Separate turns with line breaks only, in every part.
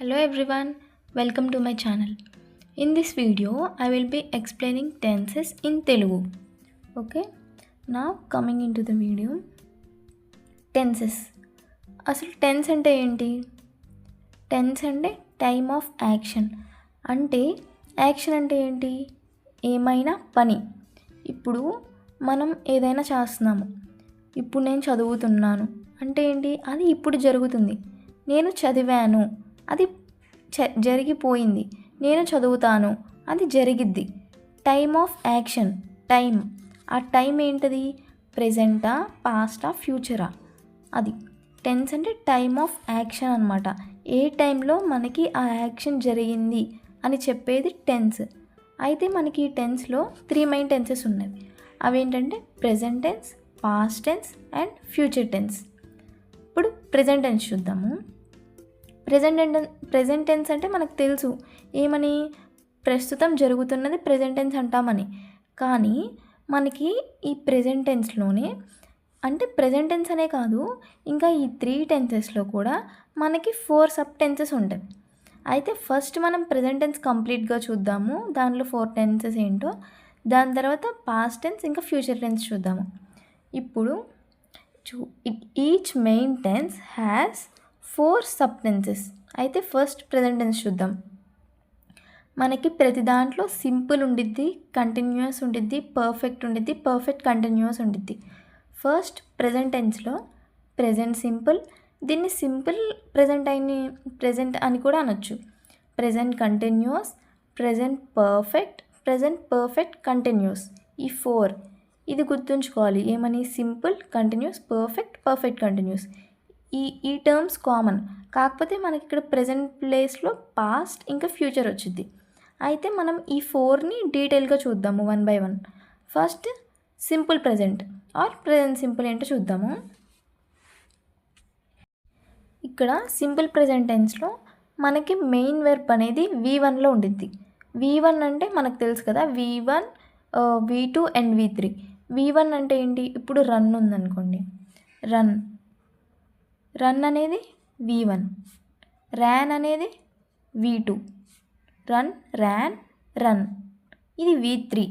Hello everyone, welcome to my channel. In this video, I will be explaining tenses in Telugu. Okay, now coming into the video. Tenses. అసలు tense అంటే ఏంటి? Tense అంటే time of action. అంటే action అంటే ఏంటి? ఏమైనా పని. ఇప్పుడు మనం ఏదైనా చేస్తున్నాము. ఇప్పుడు నేను చదువుతున్నాను అంటే ఏంటి? అది ఇప్పుడు జరుగుతుంది. నేను చదివాను, అది జరిగిపోయింది. నేను చదువుతాను, అది జరిగిద్ది. Time of action, time. ఆ టైం ఏంటిది? ప్రెజెంటా, పాస్టా, ఫ్యూచరా? అది టెన్స్ అంటే టైమ్ ఆఫ్ యాక్షన్ అనమాట. ఏ టైంలో మనకి ఆ యాక్షన్ జరిగింది అని చెప్పేది టెన్స్. అయితే మనకి ఈ టెన్స్లో 3 మెయిన్ టెన్సెస్ ఉన్నాయి. అవేంటంటే present tense, past tense and future tense. ఇప్పుడు ప్రెజెంట్ టెన్స్ చూద్దాము. ప్రెజెంట్ టెన్స్ అంటే మనకు తెలుసు ఏమని, ప్రస్తుతం జరుగుతున్నది ప్రెజెంట్ టెన్స్ అంటామని. కానీ మనకి ఈ ప్రెజెంట్ టెన్స్లోనే అంటే ప్రెజెంట్ టెన్స్ అనే కాదు, ఇంకా ఈ 3 టెన్సెస్లో కూడా మనకి 4 సబ్ టెన్సెస్ ఉంటాయి. అయితే ఫస్ట్ మనం ప్రెజెంట్ టెన్స్ కంప్లీట్గా చూద్దాము, దానిలో 4 టెన్సెస్ ఏంటో. దాని తర్వాత పాస్ట్ టెన్స్ ఇంకా ఫ్యూచర్ టెన్స్ చూద్దాము. ఇప్పుడు each main tense has 4 sub tenses. అయితే ఫస్ట్ ప్రెజెంట్ టెన్స్ చూద్దాం. మనకి ప్రతి దాంట్లో సింపుల్ ఉండిద్ది, కంటిన్యూస్ ఉండిద్ది, పర్ఫెక్ట్ ఉండిద్ది, పర్ఫెక్ట్ కంటిన్యూస్ ఉండిద్ది. ఫస్ట్ ప్రెజెంట్ టెన్స్లో ప్రెజెంట్ సింపుల్, దీన్ని సింపుల్ ప్రెజెంట్ అని కూడా అనొచ్చు. Present continuous, present perfect continuous. ఈ 4 ఇది గుర్తుంచుకోవాలి. ఏమని? Simple, continuous, perfect continuous. ఈ టర్మ్స్ కామన్. కాకపోతే మనకి ఇక్కడ ప్రెజెంట్ ప్లేస్లో పాస్ట్ ఇంకా ఫ్యూచర్ వచ్చింది. అయితే మనం ఈ 4ని డీటెయిల్గా చూద్దాము 1 by 1. First simple present or present simple ఏంటో చూద్దాము. ఇక్కడ సింపుల్ ప్రెజెంట్ టెన్స్లో మనకి మెయిన్ వెర్బ్ అనేది V1లో ఉండిద్ది. V1 అంటే మనకు తెలుసు కదా, V1, V2 and V3. V1 అంటే ఏంటి? ఇప్పుడు రన్ ఉందనుకోండి, రన్ అనేది V1, ర్యాన్ అనేది V2, రన్ ఇది V3.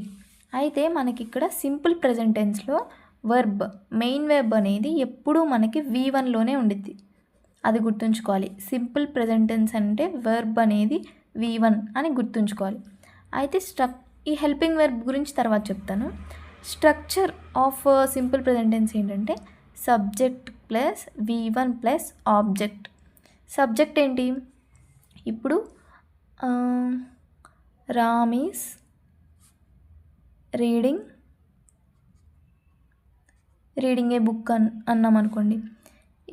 అయితే మనకి ఇక్కడ సింపుల్ ప్రెజెంట్ టెన్స్లో మెయిన్ వెర్బ్ అనేది ఎప్పుడూ మనకి V1లోనే ఉండిద్ది. అది గుర్తుంచుకోవాలి. సింపుల్ ప్రెజెంట్ టెన్స్ అంటే వెర్బ్ అనేది V1 అని గుర్తుంచుకోవాలి. అయితే ఈ హెల్పింగ్ వెర్బ్ గురించి తర్వాత చెప్తాను. Structure of simple present tense ఏంటంటే subject plus V1 plus object. Subject ఏంటి? ఇప్పుడు Ram is reading a book అన్నాం అనుకోండి.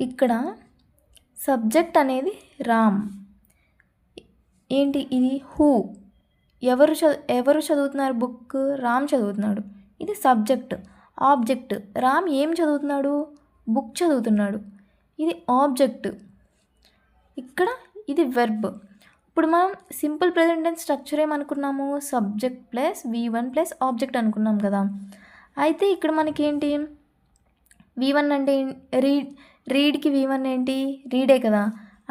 ఇక్కడ సబ్జెక్ట్ అనేది రామ్. ఏంటి ఇది? హూ, ఎవరు చదువుతున్నారు బుక్? రామ్ చదువుతున్నాడు. ఇది సబ్జెక్ట్. ఆబ్జెక్ట్, రామ్ ఏం చదువుతున్నాడు? బుక్ చదువుతున్నాడు. ఇది ఆబ్జెక్ట్. ఇక్కడ ఇది వెర్బ్. ఇప్పుడు మనం సింపుల్ ప్రెజెంట్ టెన్స్ స్ట్రక్చర్ ఏమనుకున్నాము? Subject plus V1 plus object అనుకున్నాం కదా. అయితే ఇక్కడ మనకి ఏంటి? V1 అంటే రీడ్కి V1 ఏంటి? రీడే కదా.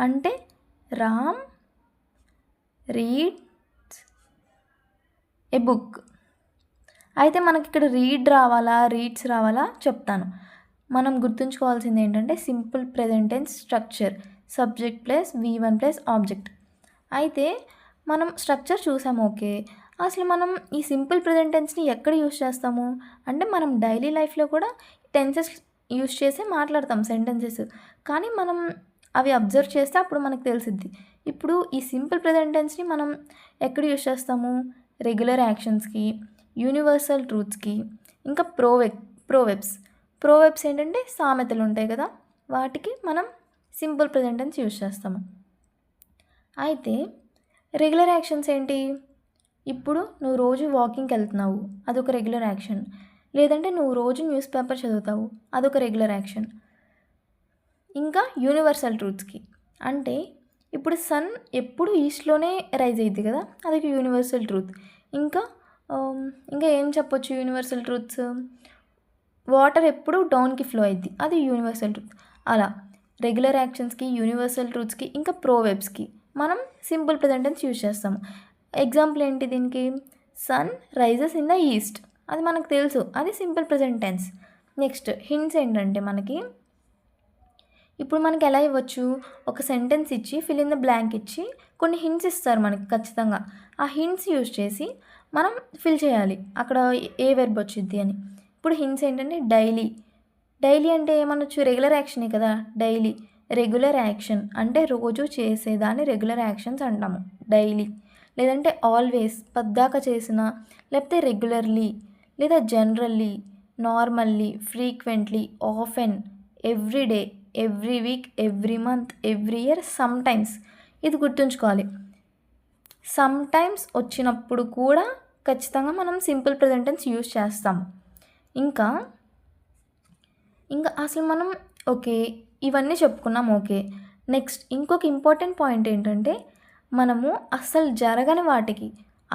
అంటే రామ్ రీడ్స్ ఏ బుక్. అయితే మనకి ఇక్కడ రీడ్స్ రావాలా చెప్తాను. మనం గుర్తుంచుకోవాల్సింది ఏంటంటే simple present tense structure subject plus V1 plus object. అయితే మనం స్ట్రక్చర్ చూసాము, ఓకే. అసలు మనం ఈ సింపుల్ ప్రెజెంట్ టెన్స్ని ఎక్కడ యూస్ చేస్తాము అంటే మనం డైలీ లైఫ్లో కూడా టెన్సెస్ యూస్ చేసి మాట్లాడతాం సెంటెన్సెస్. కానీ మనం అవి అబ్జర్వ్ చేస్తే అప్పుడు మనకు తెలిసిద్ది. ఇప్పుడు ఈ సింపుల్ ప్రెజెంట్ టెన్స్ని మనం ఎక్కడ యూస్ చేస్తాము? రెగ్యులర్ యాక్షన్స్కి, యూనివర్సల్ ట్రూత్స్కి, ఇంకా ప్రోవెబ్స్ ఏంటంటే సామెతలు ఉంటాయి కదా, వాటికి మనం సింపుల్ ప్రెజెంట్ టెన్స్ యూస్ చేస్తాము. అయితే రెగ్యులర్ యాక్షన్స్ ఏంటి? ఇప్పుడు నువ్వు రోజు వాకింగ్కి వెళ్తున్నావు, అదొక రెగ్యులర్ యాక్షన్. లేదంటే నువ్వు రోజు న్యూస్ పేపర్ చదువుతావు, అదొక రెగ్యులర్ యాక్షన్. ఇంకా యూనివర్సల్ ట్రూత్స్కి అంటే ఇప్పుడు సన్ ఎప్పుడు ఈస్ట్లోనే రైజ్ అయ్యిద్ది కదా, అదొక యూనివర్సల్ ట్రూత్. ఇంకా ఏం చెప్పొచ్చు యూనివర్సల్ ట్రూత్స్? వాటర్ ఎప్పుడు డౌన్కి ఫ్లో అయ్యిద్ది, అది యూనివర్సల్ ట్రూత్. అలా రెగ్యులర్ యాక్షన్స్కి, యూనివర్సల్ ట్రూత్స్కి, ఇంకా ప్రోవెబ్స్కి మనం సింపుల్ ప్రెజెంట్ టెన్స్ యూజ్ చేస్తాము. ఎగ్జాంపుల్ ఏంటి దీనికి? Sun rises in the east, అది మనకు తెలుసు, అది simple present tense. Next hints ఏంటంటే మనకి ఇప్పుడు మనకి ఎలా ఇవ్వచ్చు? ఒక సెంటెన్స్ ఇచ్చి ఫిల్ ఇన్ ద బ్లాంక్ ఇచ్చి కొన్ని హింట్స్ ఇస్తారు మనకి ఖచ్చితంగా. ఆ హింట్స్ యూజ్ చేసి మనం ఫిల్ చేయాలి అక్కడ ఏ వెర్బ్ వచ్చింది అని. ఇప్పుడు హింట్స్ ఏంటంటే డైలీ. డైలీ అంటే ఏమనొచ్చు? రెగ్యులర్ యాక్షనే కదా డైలీ. రెగ్యులర్ యాక్షన్ అంటే రోజు చేసేదాన్ని రెగ్యులర్ యాక్షన్స్ అంటాము డైలీ. లేదంటే ఆల్వేస్ పద్దాక చేసిన, లేకపోతే రెగ్యులర్లీ, లేదా generally, normally, frequently, often, everyday, every week, every month, every year, sometimes. ఇది గుర్తుంచుకోవాలి. సమ్ టైమ్స్ వచ్చినప్పుడు కూడా ఖచ్చితంగా మనం సింపుల్ ప్రెజెంట్ టెన్స్ యూజ్ చేస్తాం. ఇంకా అసలు మనం ఓకే ఇవన్నీ చెప్పుకున్నాం ఓకే. నెక్స్ట్ ఇంకొక ఇంపార్టెంట్ పాయింట్ ఏంటంటే మనము అస్సలు జరగని వాటికి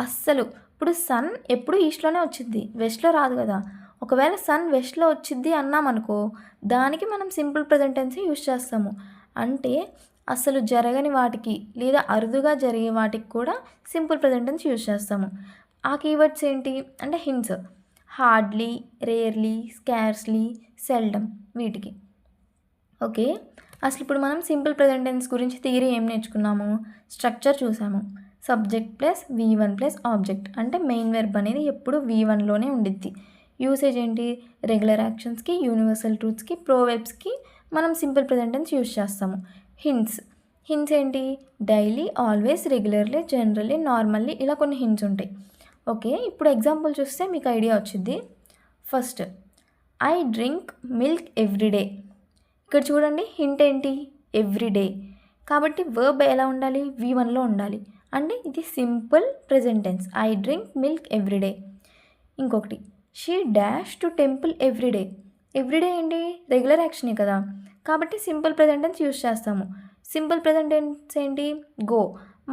అస్సలు ఇప్పుడు సన్ ఎప్పుడు ఈస్ట్లోనే వచ్చింది, వెస్ట్లో రాదు కదా. ఒకవేళ సన్ వెస్ట్లో వచ్చింది అన్నామనుకో దానికి మనం సింపుల్ ప్రెజెంట్ టెన్స్ యూజ్ చేస్తాము. అంటే అసలు జరగని వాటికి లేదా అరుదుగా జరిగే వాటికి కూడా సింపుల్ ప్రెజెంట్ టెన్స్ యూజ్ చేస్తాము. ఆ కీవర్డ్స్ ఏంటి అంటే hints, hardly, rarely, scarcely, seldom, వీటికి. ఓకే, అసలు ఇప్పుడు మనం సింపుల్ ప్రెజెంట్ టెన్స్ గురించి థియరీ ఏం నేర్చుకున్నాము? స్ట్రక్చర్ చూసాము. Subject plus V1 plus object, అంటే మెయిన్ వెర్బ్ అనేది ఎప్పుడు V1లోనే ఉండిద్ది. యూసేజ్ ఏంటి? రెగ్యులర్ యాక్షన్స్కి, యూనివర్సల్ ట్రూత్స్కి, ప్రోవెబ్స్కి మనం సింపుల్ ప్రెజెంట్ టెన్స్ యూజ్ చేస్తాము. హింట్స్ ఏంటి? Daily, always, regularly, generally, normally, ఇలా కొన్ని హింట్స్ ఉంటాయి. ఓకే, ఇప్పుడు ఎగ్జాంపుల్ చూస్తే మీకు ఐడియా వచ్చింది. First, I drink milk everyday. ఇక్కడ చూడండి హింట్ ఏంటి? ఎవ్రీడే. కాబట్టి వర్బ్ ఎలా ఉండాలి? V1లో ఉండాలి. అంటే ఇది simple present tense. I drink milk everyday. ఇంకొకటి, she dash to temple everyday. Everyday ఏంటి? రెగ్యులర్ యాక్షనే కదా. కాబట్టి సింపుల్ ప్రెజెంట్ టెన్స్ యూజ్ చేస్తాము. సింపుల్ ప్రెజెంట్ టెన్స్ ఏంటి? గో.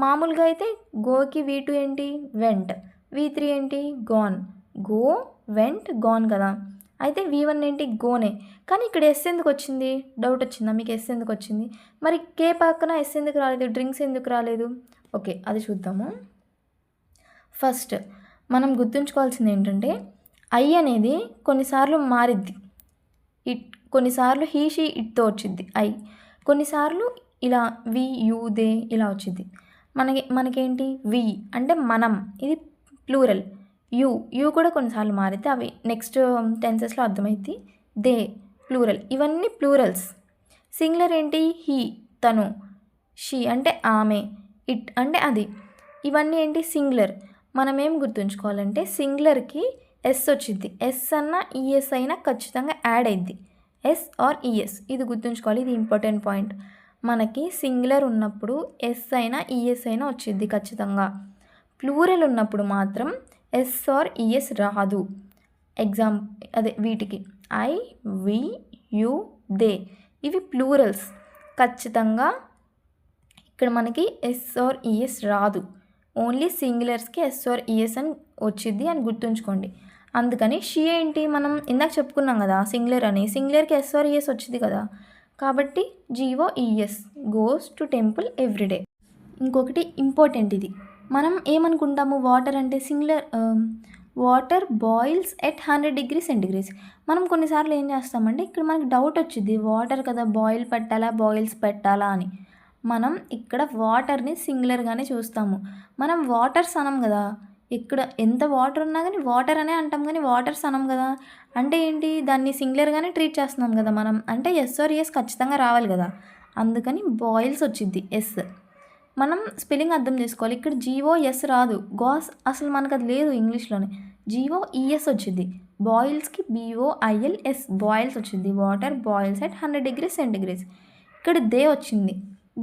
మామూలుగా అయితే గోకి V2 ఏంటి? వెంట్. V3 ఏంటి? గాన్. గో, వెంట్, గాన్ కదా. అయితే V1 ఏంటి? గోనే. కానీ ఇక్కడ ఎస్ ఎందుకు వచ్చింది? డౌట్ వచ్చిందా మీకు? ఎస్ ఎందుకు వచ్చింది? మరి కే పక్కన ఎస్ ఎందుకు రాలేదు? డ్రింక్స్ ఎందుకు రాలేదు? ఓకే, అది చూద్దాము. ఫస్ట్ మనం గుర్తుంచుకోవాల్సింది ఏంటంటే ఐ అనేది కొన్నిసార్లు మారిద్ది. కొన్నిసార్లు హీ, షీ, ఇట్తో వచ్చింది ఐ. కొన్నిసార్లు ఇలా వి, యూ, దే ఇలా వచ్చింది. మనకేంటి? వి అంటే మనం, ఇది ప్లూరల్. యూ కూడా కొన్నిసార్లు మారితే అవి నెక్స్ట్ టెన్సెస్లో అర్థమైంది. దే ప్లూరల్, ఇవన్నీ ప్లూరల్స్. సింగులర్ ఏంటి? హీ తను, షీ అంటే ఆమె, ఇట్ అంటే అది. ఇవన్నీ ఏంటి? సింగులర్. మనం ఏం గుర్తుంచుకోవాలంటే సింగులర్కి ఎస్ వచ్చింది. ఎస్ అన్నా ఈఎస్ అయినా ఖచ్చితంగా యాడ్ అయింది. ఎస్ ఆర్ ఈఎస్, ఇది గుర్తుంచుకోవాలి. ఇది ఇంపార్టెంట్ పాయింట్. మనకి సింగులర్ ఉన్నప్పుడు ఎస్ అయినా ఈఎస్ అయినా వచ్చింది ఖచ్చితంగా. ప్లూరల్ ఉన్నప్పుడు మాత్రం ఎస్ ఆర్ ఈఎస్ రాదు. అదే వీటికి ఐ, వి, యూ, దే, ఇవి ప్లూరల్స్. ఖచ్చితంగా ఇక్కడ మనకి ఎస్ ఆర్ ఈఎస్ రాదు. ఓన్లీ సింగులర్స్కి ఎస్ ఆర్ ఈఎస్ అని వచ్చింది అని గుర్తుంచుకోండి. అందుకని షీ ఏంటి? మనం ఇందాక చెప్పుకున్నాం కదా సింగులర్ అని. సింగులర్కి ఎస్ ఆర్ ఈఎస్ వచ్చింది కదా. కాబట్టి GOES, goes to temple everyday. ఇంకొకటి ఇంపార్టెంట్, ఇది మనం ఏమనుకుంటాము? వాటర్ అంటే singular. Water boils at 100 degrees Celsius. మనం కొన్నిసార్లు ఏం చేస్తామంటే ఇక్కడ మనకి డౌట్ వచ్చింది, వాటర్ కదా బాయిల్ పెట్టాలా బాయిల్స్ పెట్టాలా అని. మనం ఇక్కడ వాటర్ని సింగులర్గానే చూస్తాము. మనం వాటర్స్ అనం కదా. ఇక్కడ ఎంత వాటర్ ఉన్నా కానీ వాటర్ అనే అంటాం కానీ వాటర్స్ అనం కదా. అంటే ఏంటి? దాన్ని సింగులర్గానే ట్రీట్ చేస్తున్నాం కదా మనం. అంటే ఎస్ ఆర్ ఎస్ ఖచ్చితంగా రావాలి కదా. అందుకని బాయిల్స్ వచ్చింది ఎస్. మనం స్పెల్లింగ్ అర్థం చేసుకోవాలి. ఇక్కడ GOS రాదు. గాస్ అసలు మనకు అది లేదు ఇంగ్లీష్లోనే. GOES వచ్చింది. బాయిల్స్కి BOILS, బాయిల్స్ వచ్చింది. Water boils at 100 degrees Celsius. ఇక్కడ దే వచ్చింది.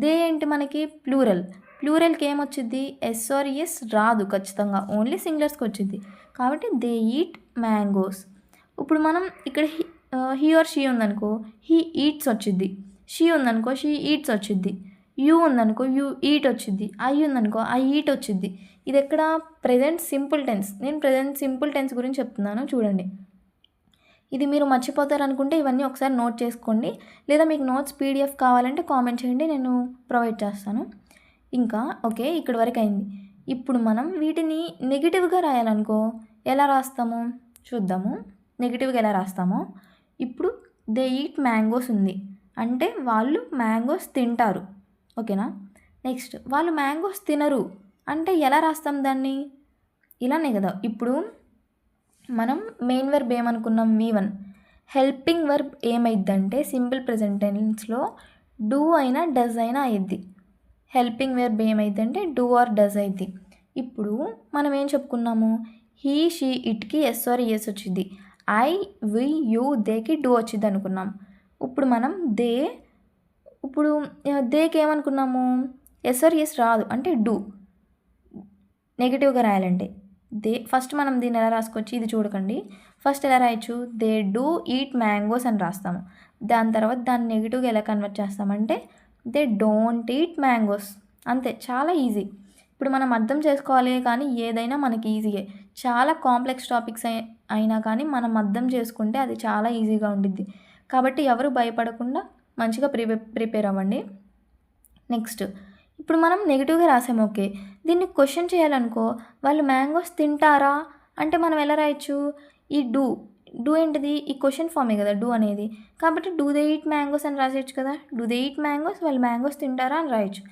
దే ఏంటి? మనకి ప్లూరల్. ప్లూరల్కి ఏమొచ్చింది? SORES రాదు ఖచ్చితంగా. ఓన్లీ సింగులర్స్కి వచ్చింది. కాబట్టి దే ఈట్ మ్యాంగోస్. ఇప్పుడు మనం ఇక్కడ హీ ఆర్ షీ ఉందనుకో హీ ఈట్స్ వచ్చింది. షీ ఉందనుకో షీ ఈట్స్ వచ్చింది. యూ ఉందనుకో యూ ఈట్ వచ్చింది. ఐ ఉందనుకో ఐ ఈట్ వచ్చింది. ఇది ఎక్కడ? Present simple tense. నేను ప్రెజెంట్ సింపుల్ టెన్స్ గురించి చెప్తున్నాను చూడండి. ఇది మీరు మర్చిపోతారు అనుకుంటే ఇవన్నీ ఒకసారి నోట్ చేసుకోండి. లేదా మీకు నోట్స్ PDF కావాలంటే కామెంట్ చేయండి, నేను ప్రొవైడ్ చేస్తాను. ఇంకా ఓకే, ఇక్కడి వరకు అయింది. ఇప్పుడు మనం వీటిని నెగిటివ్గా రాయాలనుకో ఎలా రాస్తాము చూద్దాము. నెగిటివ్గా ఎలా రాస్తామో, ఇప్పుడు దే ఈట్ మ్యాంగోస్ ఉంది అంటే వాళ్ళు మ్యాంగోస్ తింటారు, ఓకేనా. నెక్స్ట్ వాళ్ళు మ్యాంగోస్ తినరు అంటే ఎలా రాస్తాం దాన్ని, ఇలానే కదా. ఇప్పుడు మనం మెయిన్ వర్బ్ ఏమనుకున్నాం, V1. హెల్పింగ్ వర్బ్ ఏమైద్దంటే సింపుల్ ప్రెజెంట్ టెన్స్లో డూ అయినా డస్ అయినా అయ్యిద్ది. హెల్పింగ్ వర్బ్ ఏమైద్దంటే డూ ఆర్ డస్ అయ్యిద్ది. ఇప్పుడు మనం ఏం చెప్పుకున్నాము, హీ షీ ఇట్కి ఎస్ ఆర్ ఎస్ వచ్చింది, ఐ వి యూ దేకి డూ వచ్చింది అనుకున్నాం. ఇప్పుడు మనం ఇప్పుడు దేకి ఏమనుకున్నాము, ఎస్ ఆర్ ఎస్ రాదు అంటే డూ. నెగిటివ్గా రాయాలంటే ఫస్ట్ మనం దీన్ని ఎలా రాసుకోవచ్చు, ఇది చూడకండి. ఫస్ట్ ఎలా రాయొచ్చు, దే డూ ఈట్ మ్యాంగోస్ అని రాస్తాము. దాని తర్వాత దాన్ని నెగిటివ్గా ఎలా కన్వర్ట్ చేస్తామంటే దే డోంట్ ఈట్ మ్యాంగోస్, అంతే, చాలా ఈజీ. ఇప్పుడు మనం అర్థం చేసుకోవాలి కానీ ఏదైనా మనకి ఈజీయే. చాలా కాంప్లెక్స్ టాపిక్స్ అయినా కానీ మనం అర్థం చేసుకుంటే అది చాలా ఈజీగా ఉండిద్ది. కాబట్టి ఎవరు భయపడకుండా మంచిగా ప్రిపేర్ అవ్వండి. నెక్స్ట్ ఇప్పుడు మనం నెగిటివ్గా రాసాము, ఓకే. దీన్ని క్వశ్చన్ చేయాలనుకో, వాళ్ళు మ్యాంగోస్ తింటారా అంటే మనం ఎలా రాయొచ్చు, ఈ డూ ఏంటిది, ఈ క్వశ్చన్ ఫామే కదా డూ అనేది. కాబట్టి డూ దే ఈట్ మ్యాంగోస్ అని రాసేయచ్చు కదా. డూ దే ఈట్ మ్యాంగోస్, వాళ్ళు మ్యాంగోస్ తింటారా అని రాయొచ్చు.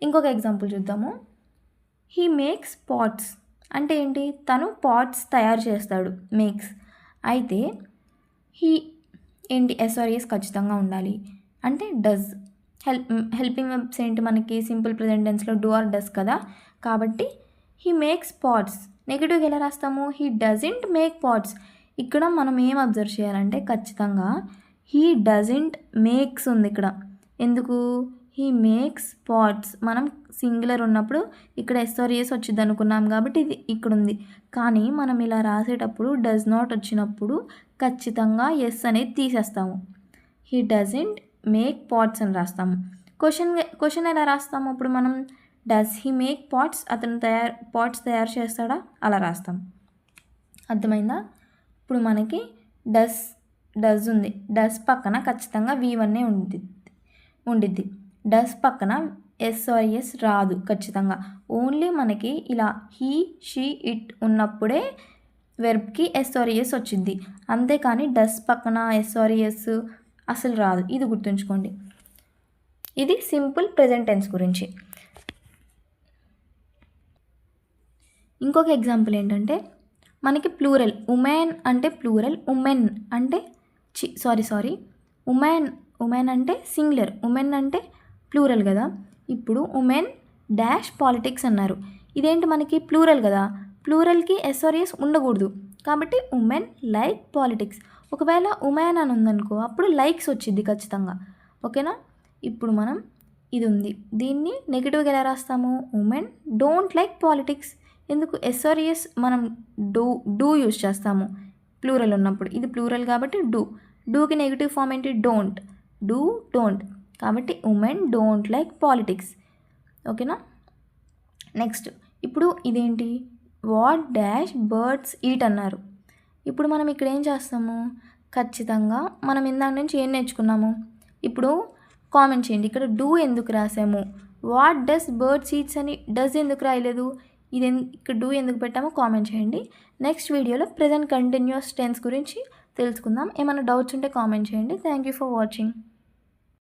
ఇంకొక ఎగ్జాంపుల్ చూద్దాము. హీ మేక్స్ పాట్స్ అంటే ఏంటి, తను పాట్స్ తయారు చేస్తాడు, మేక్స్. అయితే హీ ఏంటి, ఎస్ఆర్ఎస్ ఖచ్చితంగా ఉండాలి అంటే డస్. హెల్పింగ్ వర్బ్స్ ఏంటి మనకి సింపుల్ ప్రెజెంట్ టెన్స్లో డూ ఆర్ డస్ కదా. కాబట్టి హీ మేక్స్ పాట్స్ నెగిటివ్గా ఎలా రాస్తాము, హీ డజంట్ మేక్ పాట్స్. ఇక్కడ మనం ఏం అబ్జర్వ్ చేయాలంటే ఖచ్చితంగా హీ డజంట్ మేక్స్ ఉంది ఇక్కడ. ఎందుకు, హీ మేక్స్ పాట్స్ మనం సింగులర్ ఉన్నప్పుడు ఇక్కడ ఎస్ఆర్ఎస్ వచ్చింది అనుకున్నాం కాబట్టి ఇది ఇక్కడ ఉంది. కానీ మనం ఇలా రాసేటప్పుడు డస్ నాట్ వచ్చినప్పుడు ఖచ్చితంగా ఎస్ అనేది తీసేస్తాము. హీ డజంట్ మేక్ పాట్స్ అని రాస్తాము. క్వశ్చన్ ఎలా రాస్తాము అప్పుడు మనం, డస్ హీ మేక్ పాట్స్, అతను పాట్స్ తయారు చేస్తాడా, అలా రాస్తాం. అర్థమైందా. ఇప్పుడు మనకి డస్ ఉంది, డస్ పక్కన ఖచ్చితంగా V1 ఉండిద్ది. డస్ పక్కన ఎస్ఆర్ఎస్ రాదు ఖచ్చితంగా. ఓన్లీ మనకి ఇలా హీ షీ ఇట్ ఉన్నప్పుడే వెర్బ్కి ఎస్ఆర్ఎస్ వచ్చింది, అంతేకాని డస్ పక్కన ఎస్ఆర్ఎస్ అసలు రాదు. ఇది గుర్తుంచుకోండి. ఇది సింపుల్ ప్రెజెంట్ టెన్స్ గురించి. ఇంకొక ఎగ్జాంపుల్ ఏంటంటే మనకి ప్లూరల్, ఉమెన్ అంటే ప్లూరల్, ఉమెన్ అంటే ఉమెన్ అంటే సింగులర్, ఉమెన్ అంటే ప్లూరల్ కదా. ఇప్పుడు ఉమెన్ డాష్ పాలిటిక్స్ అన్నారు, ఇదేంటి మనకి ప్లూరల్ కదా. ప్లూరల్కి ఎస్ఆర్ఎస్ ఉండకూడదు కాబట్టి ఉమెన్ లైక్ పాలిటిక్స్. ఒకవేళ ఉమెన్ అని ఉందనుకో అప్పుడు లైక్స్ వచ్చింది ఖచ్చితంగా, ఓకేనా. ఇప్పుడు మనం ఇది ఉంది, దీన్ని నెగిటివ్గా ఎలా రాస్తాము, ఉమెన్ డోంట్ లైక్ పాలిటిక్స్. ఎందుకు, ఎస్ఆర్ఎస్ మనం డూ యూజ్ చేస్తాము ప్లూరల్ ఉన్నప్పుడు. ఇది ప్లూరల్ కాబట్టి డూకి నెగిటివ్ ఫామ్ ఏంటి, డోంట్. కాబట్టి ఉమెన్ డోంట్ లైక్ పాలిటిక్స్, ఓకేనా. నెక్స్ట్ ఇప్పుడు ఇదేంటి, వాట్ డాష్ బర్డ్స్ ఈట్ అన్నారు. ఇప్పుడు మనం ఇక్కడ ఏం చేస్తాము, ఖచ్చితంగా మనం ఇందాక నుంచి ఏం నేర్చుకున్నాము. ఇప్పుడు కామెంట్ చేయండి, ఇక్కడ డూ ఎందుకు రాసాము, వాట్ డస్ బర్డ్స్ ఈట్స్ అని డస్ ఎందుకు రాయలేదు, ఇక్కడ డూ ఎందుకు పెట్టామో కామెంట్ చేయండి. నెక్స్ట్ వీడియోలో ప్రెజెంట్ కంటిన్యూస్ టెన్స్ గురించి తెలుసుకుందాం. ఏమైనా డౌట్స్ ఉంటే కామెంట్ చేయండి. Thank you for watching.